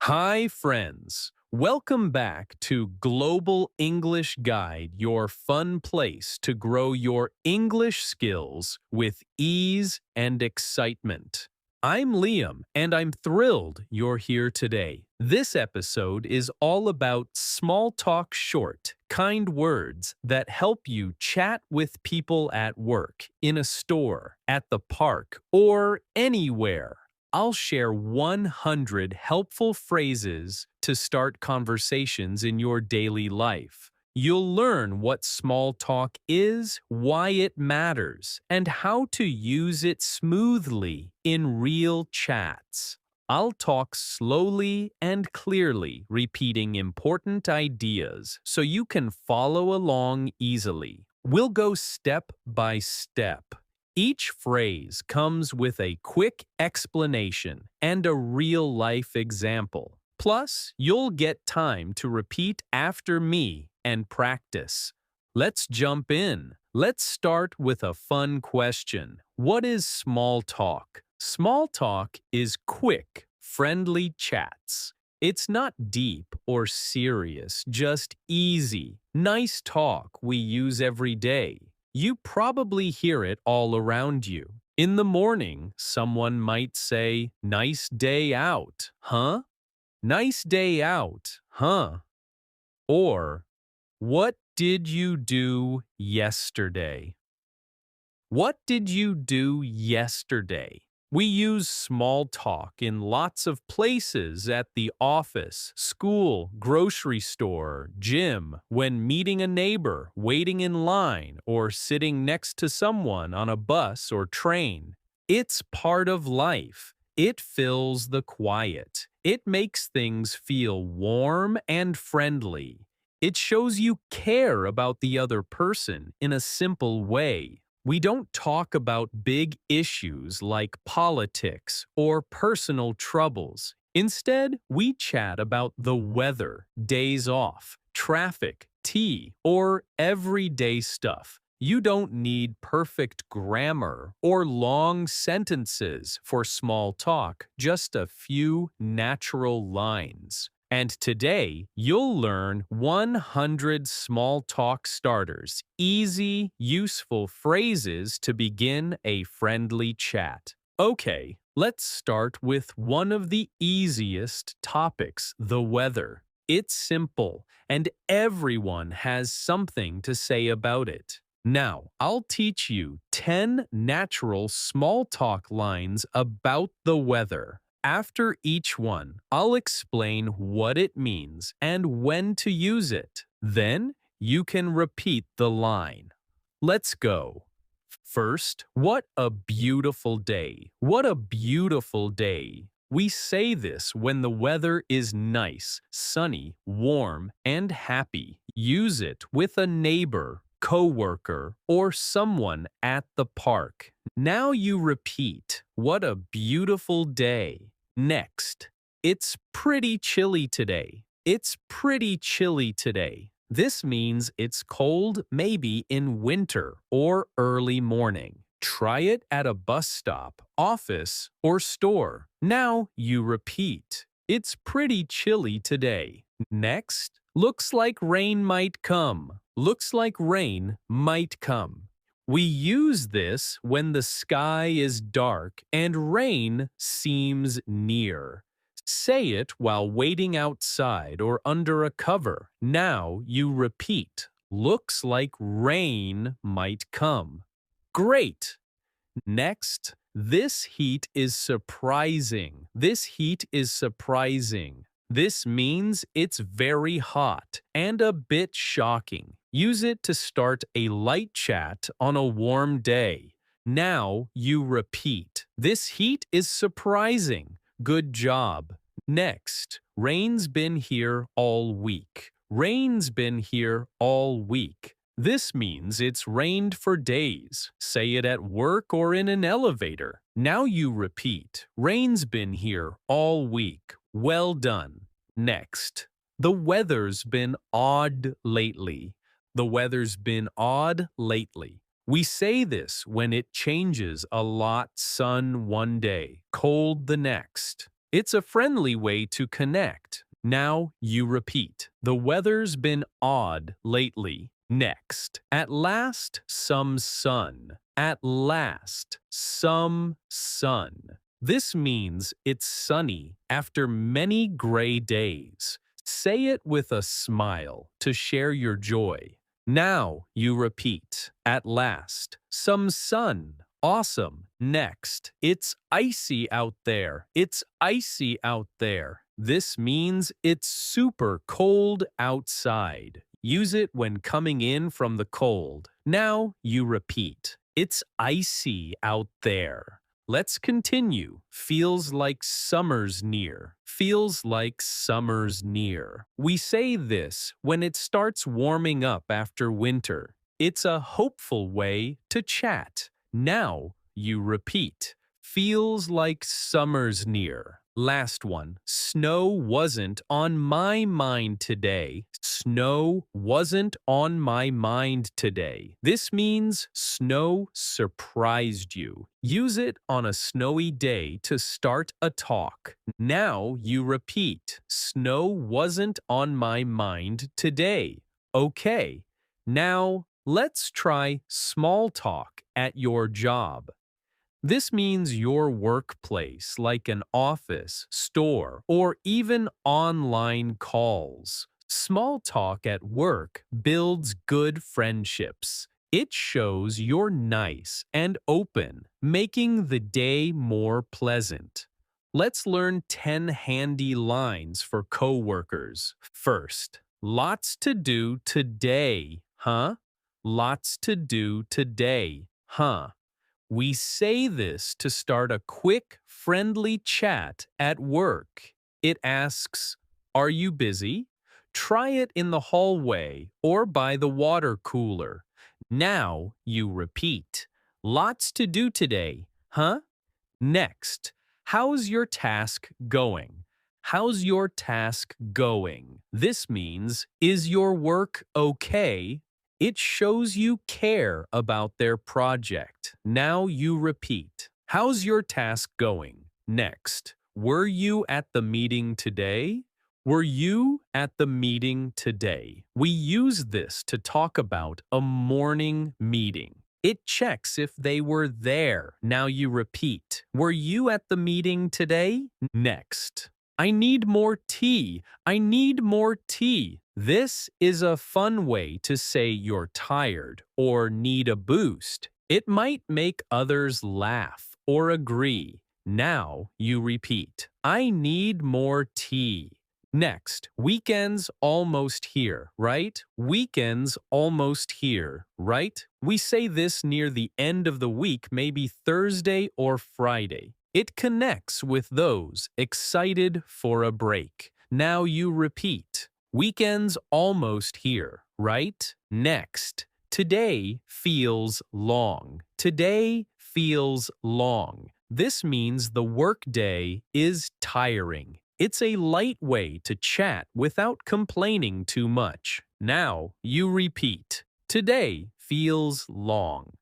Hi, friends. Welcome back to Global English Guide, your fun place to grow your English skills with ease and excitement. I'm Liam, and I'm thrilled you're here today. This episode is all about small talk short, kind words that help you chat with people at work, in a store, at the park, or anywhere. I'll share 100 helpful phrases to start conversations in your daily life. You'll learn what small talk is, why it matters, and how to use it smoothly in real chats. I'll talk slowly and clearly, repeating important ideas so you can follow along easily. We'll go step by step. Each phrase comes with a quick explanation and a real-life example. Plus, you'll get time to repeat after me and practice. Let's jump in. Let's start with a fun question. What is small talk? Small talk is quick, friendly chats. It's not deep or serious, just easy, nice talk we use every day. You probably hear it all around you. In the morning, someone might say, "Nice day out, huh? Nice day out, huh?" Or, "What did you do yesterday?" What did you do yesterday? We use small talk in lots of places: at the office, school, grocery store, gym, when meeting a neighbor, waiting in line, or sitting next to someone on a bus or train. It's part of life. It fills the quiet. It makes things feel warm and friendly. It shows you care about the other person in a simple way. We don't talk about big issues like politics or personal troubles. Instead, we chat about the weather, days off, traffic, tea, or everyday stuff. You don't need perfect grammar or long sentences for small talk, just a few natural lines. And today, you'll learn 100 small talk starters, easy, useful phrases to begin a friendly chat. Okay, let's start with one of the easiest topics: the weather. It's simple, and everyone has something to say about it. Now, I'll teach you 10 natural small talk lines about the weather. After each one, I'll explain what it means and when to use it. Then, you can repeat the line. Let's go. First, what a beautiful day. What a beautiful day. We say this when the weather is nice, sunny, warm, and happy. Use it with a neighbor, coworker, or someone at the park. Now you repeat, "What a beautiful day." Next, "It's pretty chilly today." It's pretty chilly today. This means it's cold, maybe in winter or early morning. Try it at a bus stop, office, or store. Now you repeat, "It's pretty chilly today." Next, "Looks like rain might come." Looks like rain might come. We use this when the sky is dark and rain seems near. Say it while waiting outside or under a cover. Now you repeat, "Looks like rain might come." Great! Next, "This heat is surprising." This heat is surprising. This means it's very hot and a bit shocking. Use it to start a light chat on a warm day. Now you repeat, "This heat is surprising." Good job. Next, "Rain's been here all week." Rain's been here all week. This means it's rained for days. Say it at work or in an elevator. Now you repeat, "Rain's been here all week." Well done. Next, "The weather's been odd lately." The weather's been odd lately. We say this when it changes a lot: sun one day, cold the next. It's a friendly way to connect. Now you repeat. The weather's been odd lately. Next. At last, some sun. At last, some sun. This means it's sunny after many gray days. Say it with a smile to share your joy. Now you repeat. At last, some sun. Awesome. Next, it's icy out there. It's icy out there. This means it's super cold outside. Use it when coming in from the cold. Now you repeat. It's icy out there. Let's continue. Feels like summer's near. Feels like summer's near. We say this when it starts warming up after winter. It's a hopeful way to chat. Now you repeat. Feels like summer's near. Last one. Snow wasn't on my mind today. Snow wasn't on my mind today. This means snow surprised you. Use it on a snowy day to start a talk. Now you repeat. Snow wasn't on my mind today. Okay. Now let's try small talk at your job. This means your workplace, like an office, store, or even online calls. Small talk at work builds good friendships. It shows you're nice and open, making the day more pleasant. Let's learn 10 handy lines for coworkers. First, lots to do today, huh? Lots to do today, huh? We say this to start a quick, friendly chat at work. It asks, "Are you busy?" Try it in the hallway or by the water cooler. Now you repeat. Lots to do today, huh? Next, how's your task going? How's your task going? This means, is your work okay? It shows you care about their project. Now you repeat. How's your task going? Next, were you at the meeting today? Were you at the meeting today? We use this to talk about a morning meeting. It checks if they were there. Now you repeat. Were you at the meeting today? Next. I need more tea. I need more tea. This is a fun way to say you're tired or need a boost. It might make others laugh or agree. Now you repeat. I need more tea. Next, weekend's almost here, right? Weekend's almost here, right? We say this near the end of the week, maybe Thursday or Friday. It connects with those excited for a break. Now you repeat. Weekend's almost here, right? Next, today feels long. Today feels long. This means the workday is tiring. It's a light way to chat without complaining too much. Now you repeat. Today feels long.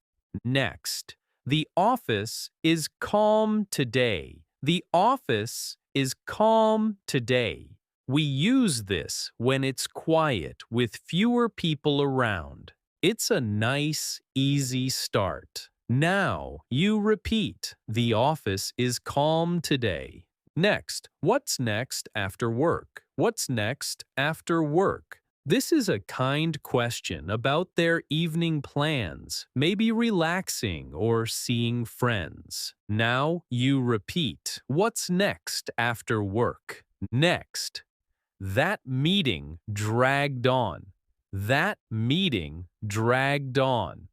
Next, the office is calm today. The office is calm today. We use this when it's quiet with fewer people around. It's a nice, easy start. Now you repeat. The office is calm today. Next, what's next after work? What's next after work? This is a kind question about their evening plans, maybe relaxing or seeing friends. Now you repeat. What's next after work? Next. That meeting dragged on. That meeting dragged on.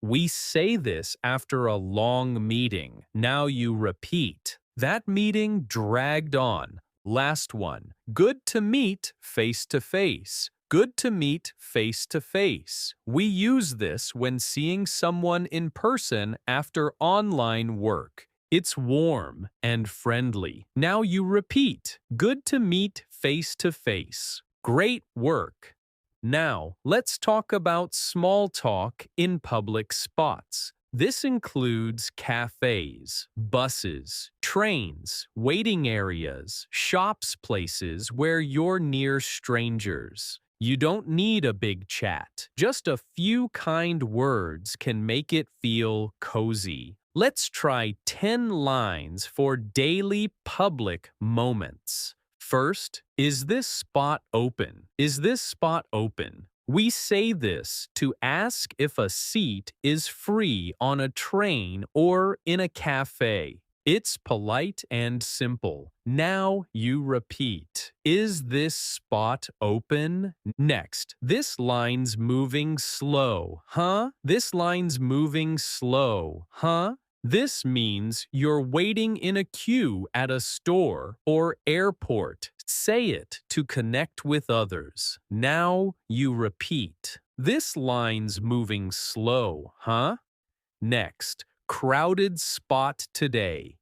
We say this after a long meeting. Now you repeat. That meeting dragged on. Last one. Good to meet face to face. Good to meet face to face. We use this when seeing someone in person after online work. It's warm and friendly. Now you repeat. Good to meet face to face. Great work. Now, let's talk about small talk in public spots. This includes cafes, buses, trains, waiting areas, shops, places where you're near strangers. You don't need a big chat. Just a few kind words can make it feel cozy. Let's try 10 lines for daily public moments. First, is this spot open? Is this spot open? We say this to ask if a seat is free on a train or in a cafe. It's polite and simple. Now you repeat. Is this spot open? Next, this line's moving slow, huh? This line's moving slow, huh? This means you're waiting in a queue at a store or airport. Say it to connect with others. Now you repeat. This line's moving slow, huh? Next, crowded spot today.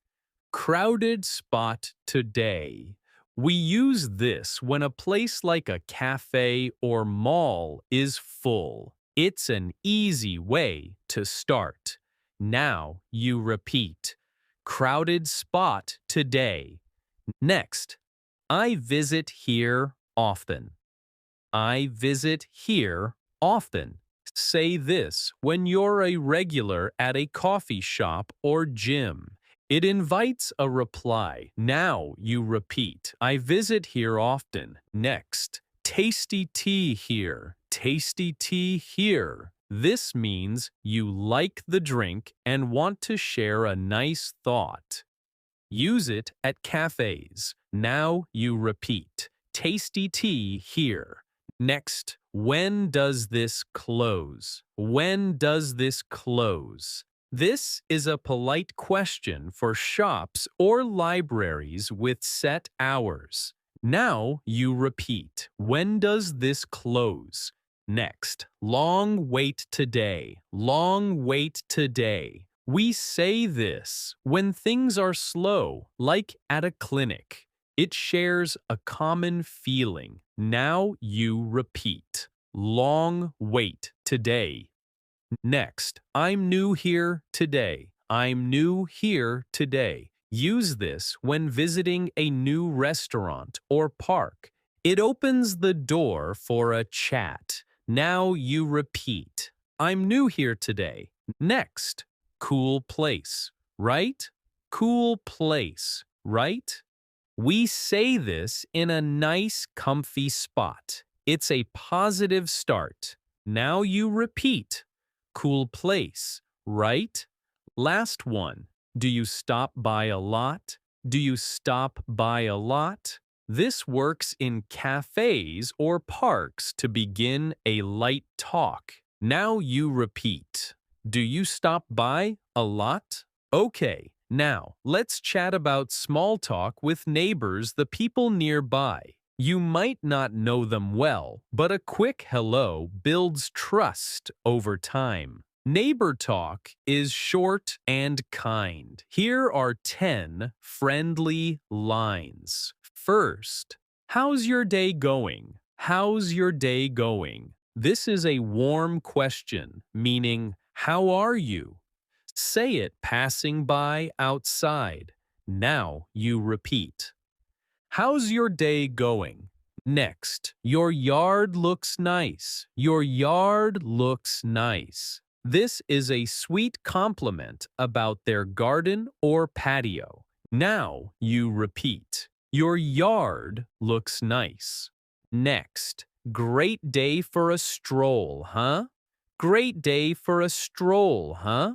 Crowded spot today. We use this when a place like a cafe or mall is full. It's an easy way to start. Now you repeat. Crowded spot today. Next, I visit here often. I visit here often. Say this when you're a regular at a coffee shop or gym. It invites a reply. Now you repeat. I visit here often. Next, tasty tea here. Tasty tea here. This means you like the drink and want to share a nice thought. Use it at cafes. Now you repeat. Tasty tea here. Next, when does this close? When does this close? This is a polite question for shops or libraries with set hours. Now you repeat. When does this close? Next, long wait today. Long wait today. We say this when things are slow, like at a clinic. It shares a common feeling. Now you repeat. Long wait today. Next, I'm new here today. I'm new here today. Use this when visiting a new restaurant or park. It opens the door for a chat. Now you repeat. I'm new here today. Next, cool place, right? Cool place, right? We say this in a nice, comfy spot. It's a positive start. Now you repeat. Cool place, right? Last one. Do you stop by a lot? Do you stop by a lot? This works in cafes or parks to begin a light talk. Now you repeat. Do you stop by a lot? Okay, now let's chat about small talk with neighbors, the people nearby. You might not know them well, but a quick hello builds trust over time. Neighbor talk is short and kind. Here are 10 friendly lines. First, how's your day going? How's your day going? This is a warm question, meaning, how are you? Say it passing by outside. Now you repeat. How's your day going? Next, your yard looks nice. Your yard looks nice. This is a sweet compliment about their garden or patio. Now you repeat. Your yard looks nice. Next, great day for a stroll, huh? Great day for a stroll, huh?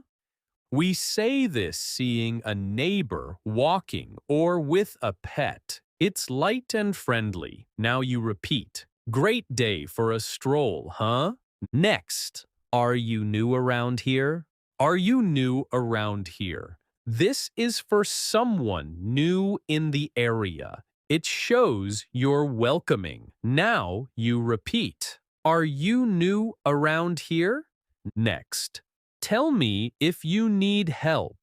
We say this seeing a neighbor walking or with a pet. It's light and friendly. Now you repeat. Great day for a stroll, huh? Next, are you new around here? Are you new around here? This is for someone new in the area. It shows you're welcoming. Now you repeat. Are you new around here? Next, tell me if you need help.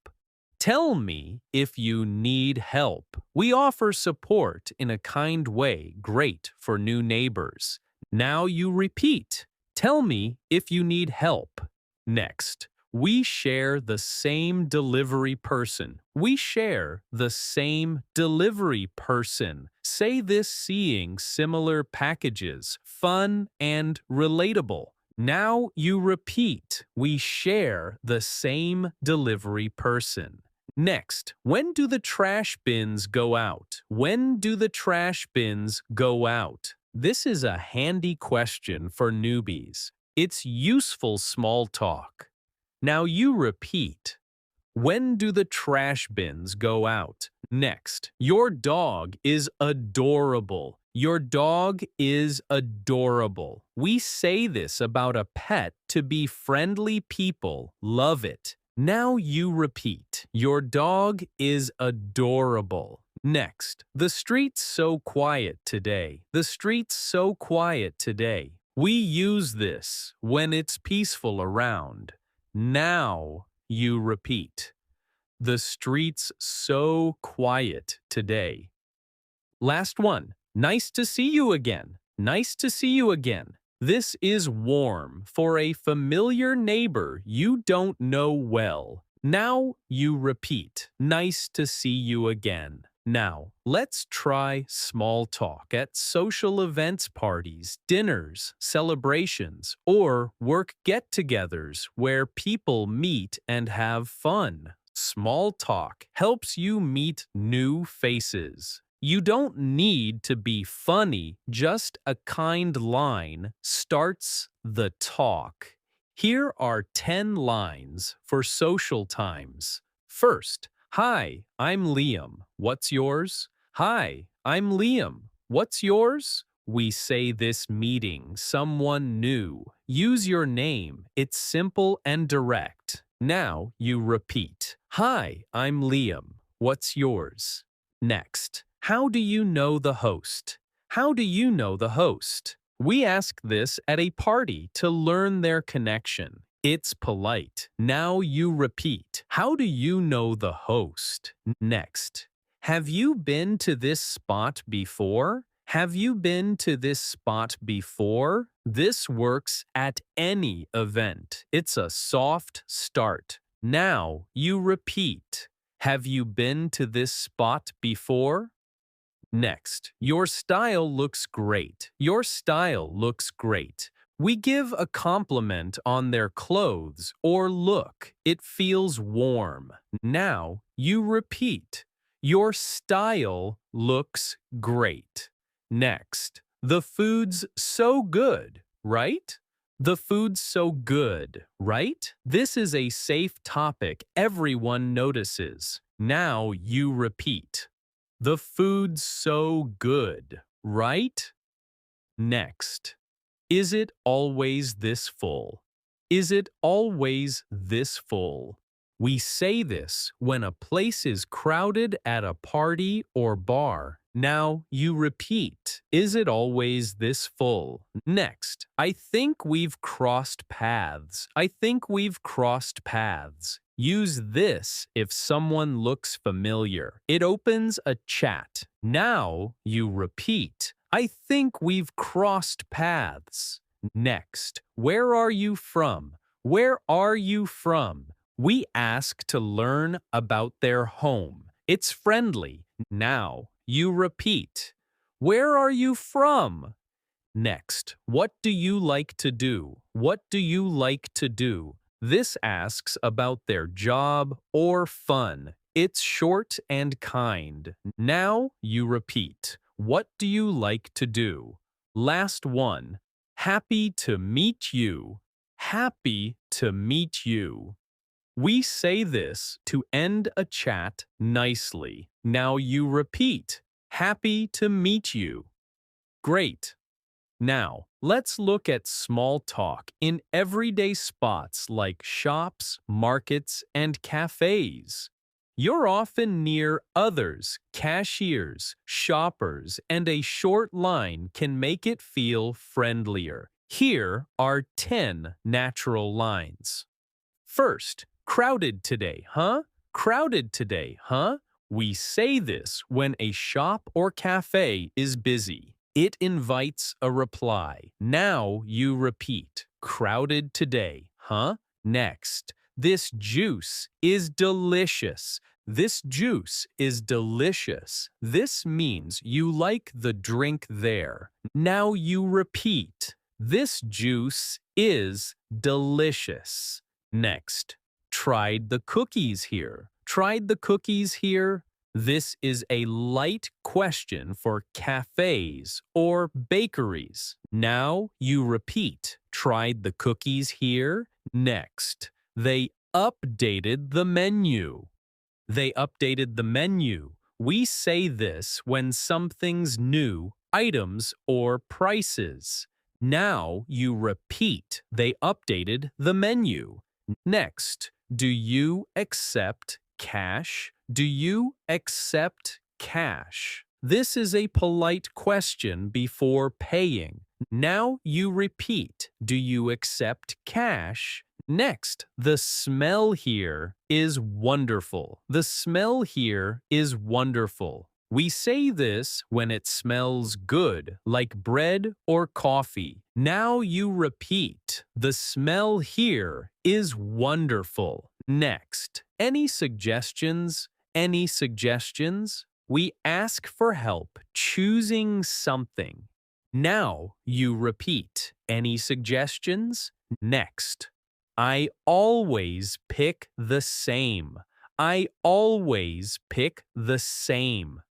Tell me if you need help. We offer support in a kind way, great for new neighbors. Now you repeat. Tell me if you need help. Next, We share the same delivery person. We share the same delivery person. Say this seeing similar packages, fun and relatable. Now you repeat, we share the same delivery person. Next, when do the trash bins go out? When do the trash bins go out? This is a handy question for newbies. It's useful small talk. Now you repeat. When do the trash bins go out? Next, your dog is adorable. Your dog is adorable. We say this about a pet to be friendly people love it. Now you repeat. Your dog is adorable. Next, the street's so quiet today. The street's so quiet today. We use this when it's peaceful around. Now you repeat. The street's so quiet today. Last one. Nice to see you again. Nice to see you again. This is warm for a familiar neighbor you don't know well. Now you repeat. Nice to see you again. Now, let's try small talk at social events, parties, dinners, celebrations, or work get-togethers where people meet and have fun. Small talk helps you meet new faces. You don't need to be funny, just a kind line starts the talk. Here are 10 lines for social times. First, hi, I'm Liam. What's yours? Hi, I'm Liam. What's yours? We say this meeting someone new. Use your name. It's simple and direct. Now you repeat. Hi, I'm Liam. What's yours? Next, how do you know the host? How do you know the host? We ask this at a party to learn their connection. It's polite. Now you repeat. How do you know the host? Next, have you been to this spot before? Have you been to this spot before? This works at any event. It's a soft start. Now you repeat. Have you been to this spot before? Next, your style looks great. Your style looks great. We give a compliment on their clothes or look. It feels warm. Now you repeat. Your style looks great. Next, the food's so good, right? The food's so good, right? This is a safe topic everyone notices. Now you repeat. The food's so good, right? Next, is it always this full? Is it always this full? We say this when a place is crowded at a party or bar. Now you repeat. Is it always this full? Next, I think we've crossed paths. I think we've crossed paths. Use this if someone looks familiar. It opens a chat. Now you repeat. I think we've crossed paths. Next, where are you from? Where are you from? We ask to learn about their home. It's friendly. Now you repeat. Where are you from? Next, what do you like to do? What do you like to do? This asks about their job or fun. It's short and kind. Now you repeat. What do you like to do? Last one. Happy to meet you. Happy to meet you. We say this to end a chat nicely. Now you repeat. Happy to meet you. Great. Now, let's look at small talk in everyday spots like shops, markets, and cafes. You're often near others, cashiers, shoppers, and a short line can make it feel friendlier. Here are 10 natural lines. First, crowded today, huh? Crowded today, huh? We say this when a shop or cafe is busy. It invites a reply. Now you repeat. Crowded today, huh? Next, This juice is delicious. This juice is delicious. This means you like the drink there. Now you repeat. This juice is delicious. Next, tried the cookies here. Tried the cookies here? This is a light question for cafes or bakeries. Now you repeat. Tried the cookies here? Next, they updated the menu. They updated the menu. We say this when something's new, items or prices. Now you repeat. They updated the menu. Next, do you accept cash? Do you accept cash? This is a polite question before paying. Now you repeat. Do you accept cash? Next, the smell here is wonderful. The smell here is wonderful. We say this when it smells good, like bread or coffee. Now you repeat. The smell here is wonderful. Next, any suggestions? Any suggestions? We ask for help choosing something. Now you repeat. Any suggestions? Next, I always pick the same. I always pick the same.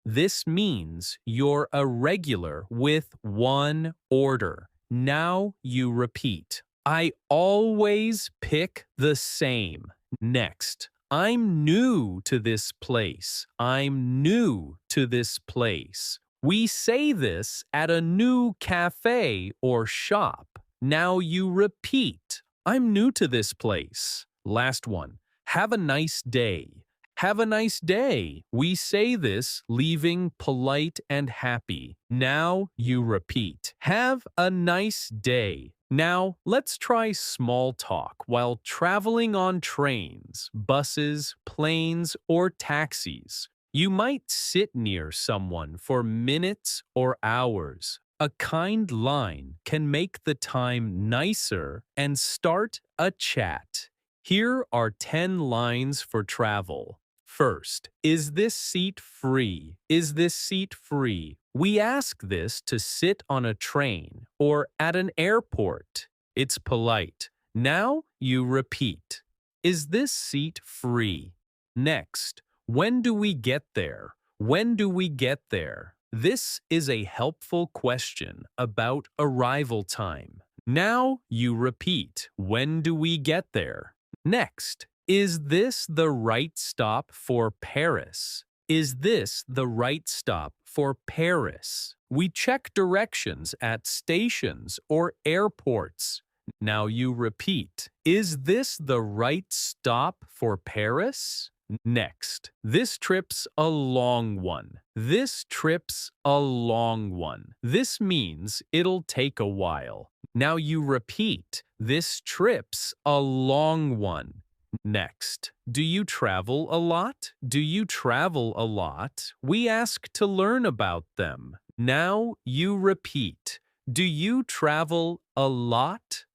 This means you're a regular with one order. Now you repeat. I always pick the same. Next, I'm new to this place. I'm new to this place. We say this at a new cafe or shop. Now you repeat. I'm new to this place. Last one. Have a nice day. Have a nice day. We say this leaving polite and happy. Now you repeat. Have a nice day. Now let's try small talk while traveling on trains, buses, planes, or taxis. You might sit near someone for minutes or hours. A kind line can make the time nicer and start a chat. Here are 10 lines for travel. First, is this seat free? Is this seat free? We ask this to sit on a train or at an airport. It's polite. Now you repeat. Is this seat free? Next, when do we get there? When do we get there? This is a helpful question about arrival time. Now you repeat. When do we get there? Next, is this the right stop for Paris? Is this the right stop for Paris? We check directions at stations or airports. Now you repeat. Is this the right stop for Paris? Next, this trip's a long one. This trip's a long one. This means it'll take a while. Now you repeat. This trip's a long one. Next, do you travel a lot? Do you travel a lot? We ask to learn about them. Now you repeat. Do you travel a lot?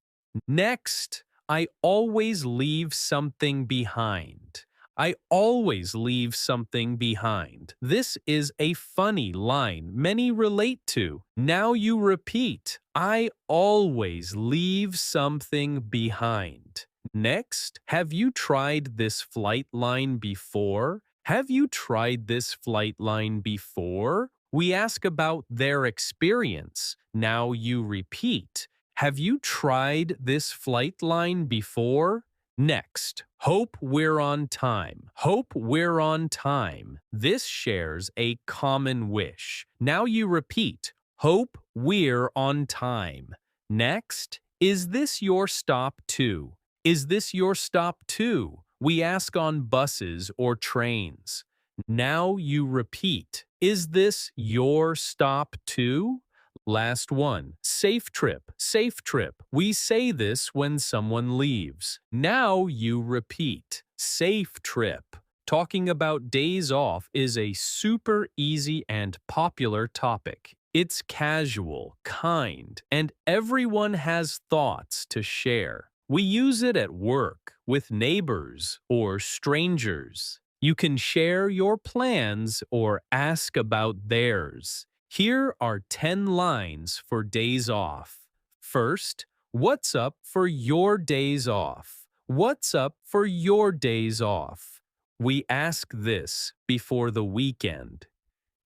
Next, I always leave something behind. I always leave something behind. This is a funny line many relate to. Now you repeat. I always leave something behind. Next, have you tried this flight line before? Have you tried this flight line before? We ask about their experience. Now you repeat. Have you tried this flight line before? Next, hope we're on time. Hope we're on time. This shares a common wish. Now you repeat. Hope we're on time. Next, is this your stop too? Is this your stop too? We ask on buses or trains. Now you repeat. Is this your stop too? Last one. Safe trip. Safe trip. We say this when someone leaves. Now you repeat. Safe trip. Talking about days off is a super easy and popular topic. It's casual, kind, and everyone has thoughts to share. We use it at work, with neighbors, or strangers. You can share your plans or ask about theirs. Here are 10 lines for days off. First, what's up for your days off? What's up for your days off? We ask this before the weekend.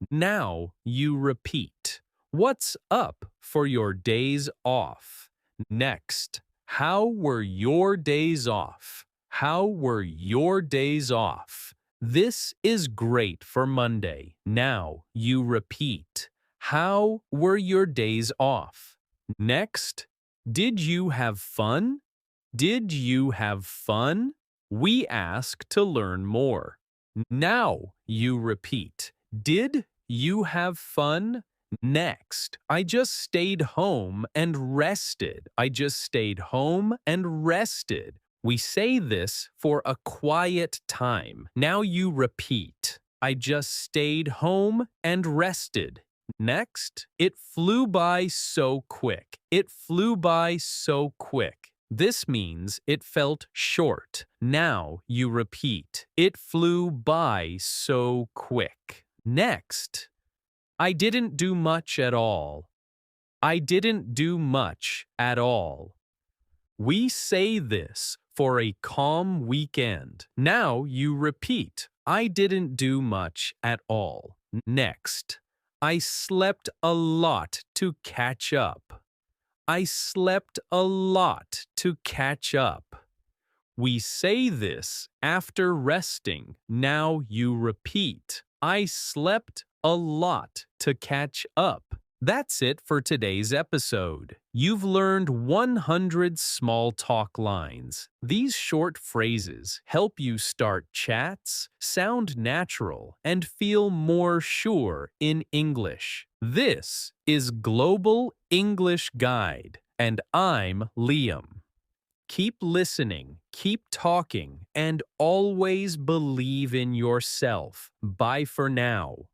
Now you repeat. What's up for your days off? Next, how were your days off? How were your days off? This is great for Monday. Now you repeat. How were your days off? Next, did you have fun? Did you have fun? We ask to learn more. Now you repeat. Did you have fun? Next, I just stayed home and rested. I just stayed home and rested. We say this for a quiet time. Now you repeat. I just stayed home and rested. Next, it flew by so quick. It flew by so quick. This means it felt short. Now you repeat. It flew by so quick. Next, I didn't do much at all. I didn't do much at all. We say this for a calm weekend. Now you repeat. I didn't do much at all. Next, I slept a lot to catch up. I slept a lot to catch up. We say this after resting. Now you repeat. I slept a lot to catch up. That's it for today's episode. You've learned 100 small talk lines. These short phrases help you start chats, sound natural, and feel more sure in English. This is Global English Guide, and I'm Liam. Keep listening, keep talking, and always believe in yourself. Bye for now.